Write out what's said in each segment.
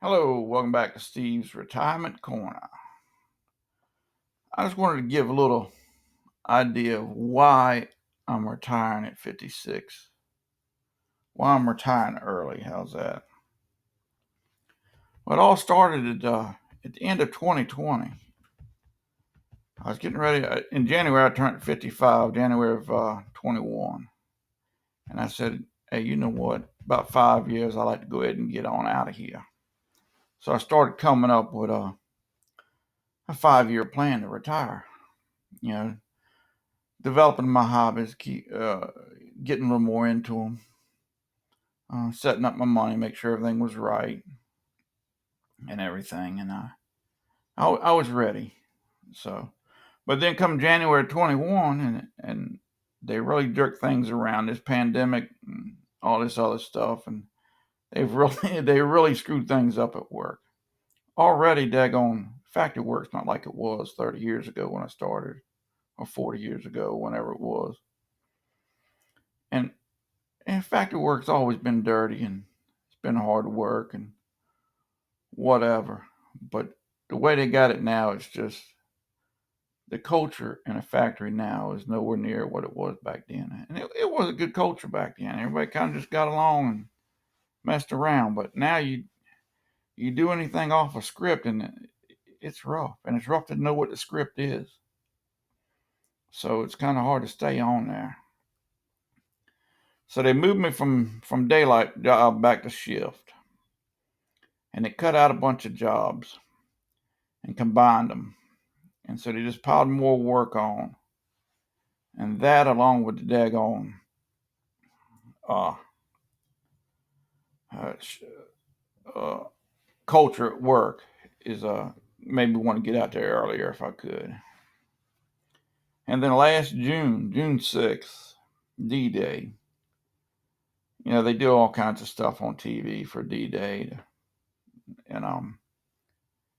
Hello, welcome back to Steve's Retirement Corner. I just wanted to give a little idea of why I'm retiring at 56. Why I'm retiring early. How's that? Well, it all started at the end of 2020. I was getting ready. In January, I turned 55, January of 21. And I said, hey, you know what? About 5 years, I like to go ahead and get on out of here. So I started coming up with a 5-year plan to retire. You know, developing my hobbies, getting a little more into them, setting up my money, make sure everything was right and everything. And I was ready. So, but then come January 21, and they really jerked things around, this pandemic and all this other stuff, and they really screwed things up at work. Already, daggone factory work's not like it was 30 years ago when I started, or 40 years ago, whenever it was. And factory work's always been dirty, and it's been hard work and whatever. But the way they got it now, it's just the culture in a factory now is nowhere near what it was back then. And it was a good culture back then. Everybody kind of just got along and messed around. But now you do anything off a script, and it's rough. And it's rough to know what the script is. So it's kind of hard to stay on there. So they moved me from daylight job back to shift. And they cut out a bunch of jobs and combined them. And so they just piled more work on. And that, along with the daggone uh, uh, uh, culture at work, is made me want to get out there earlier if I could. And then last June 6th, DDay, they do all kinds of stuff on TV for DDay, and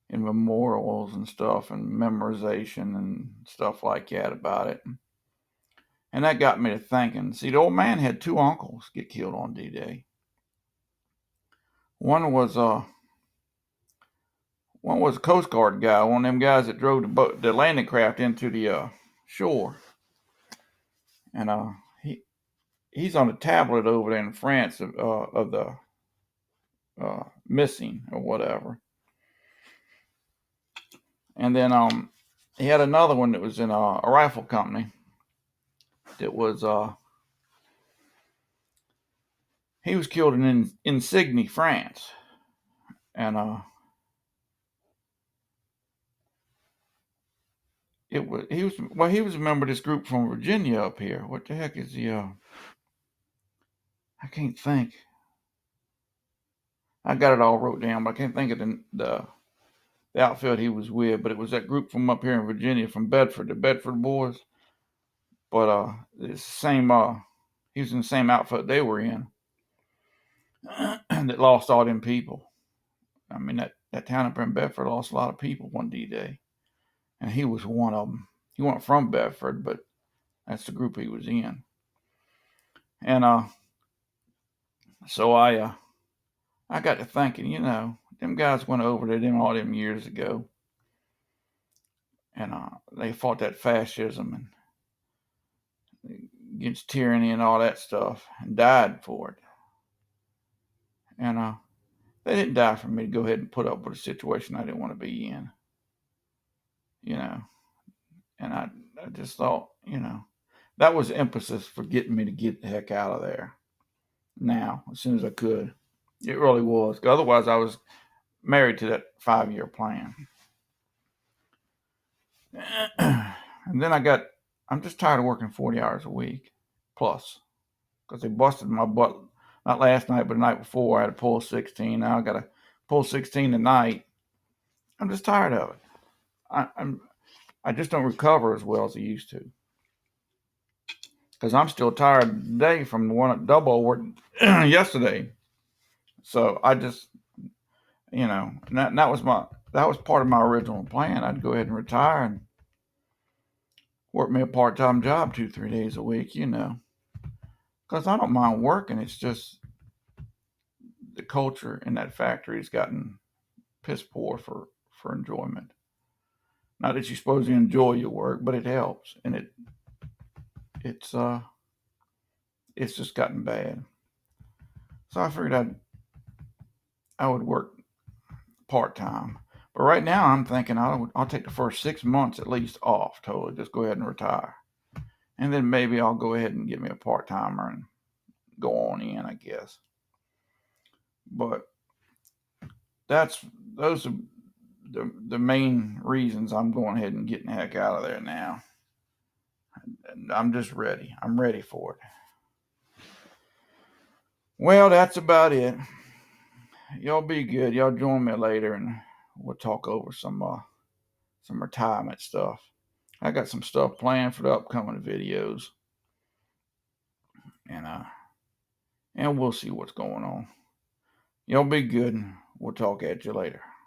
in memorials and stuff and memorization and stuff like that about it. And that got me to thinking. See, the old man had two uncles get killed on D-Day. One was a Coast Guard guy, one of them guys that drove the landing craft into the shore, and he's on a tablet over there in France of the missing or whatever. And then he had another one that was in a rifle company that was he was killed in Insigny, France, and he was a member of this group from Virginia up here. What the heck is the I can't think. I got it all wrote down, but I can't think of the outfit he was with. But it was that group from up here in Virginia, from Bedford, the Bedford Boys. But it's the same. He was in the same outfit they were in that lost all them people. I mean, that town up in Bedford lost a lot of people one D-Day, and he was one of them. He wasn't from Bedford, but that's the group he was in. And so I got to thinking, them guys went over to them all them years ago, and they fought that fascism and against tyranny and all that stuff, and died for it. And they didn't die for me to go ahead and put up with a situation I didn't want to be in, And I just thought, that was emphasis for getting me to get the heck out of there now, as soon as I could. It really was. Otherwise, I was married to that 5-year plan. And then I'm just tired of working 40 hours a week plus, because they busted my butt, not last night, but the night before. I had to pull 16. Now I got to pull 16 tonight. I'm just tired of it. I just don't recover as well as I used to, because I'm still tired today from the one at double work yesterday. So I just, that was part of my original plan. I'd go ahead and retire and work me a part-time job 2-3 days a week, because I don't mind working. It's just the culture in that factory has gotten piss poor for enjoyment. Not that you're supposed to enjoy your work, but it helps, and it's just gotten bad. So I figured I would work part time. But right now I'm thinking I'll take the first 6 months at least off totally. Just go ahead and retire, and then maybe I'll go ahead and get me a part timer and go on in, I guess. But those are the main reasons I'm going ahead and getting the heck out of there now. And I'm just ready. I'm ready for it. Well, that's about it. Y'all be good. Y'all join me later, and we'll talk over some retirement stuff. I got some stuff planned for the upcoming videos, and we'll see what's going on. Y'all be good, and we'll talk at you later.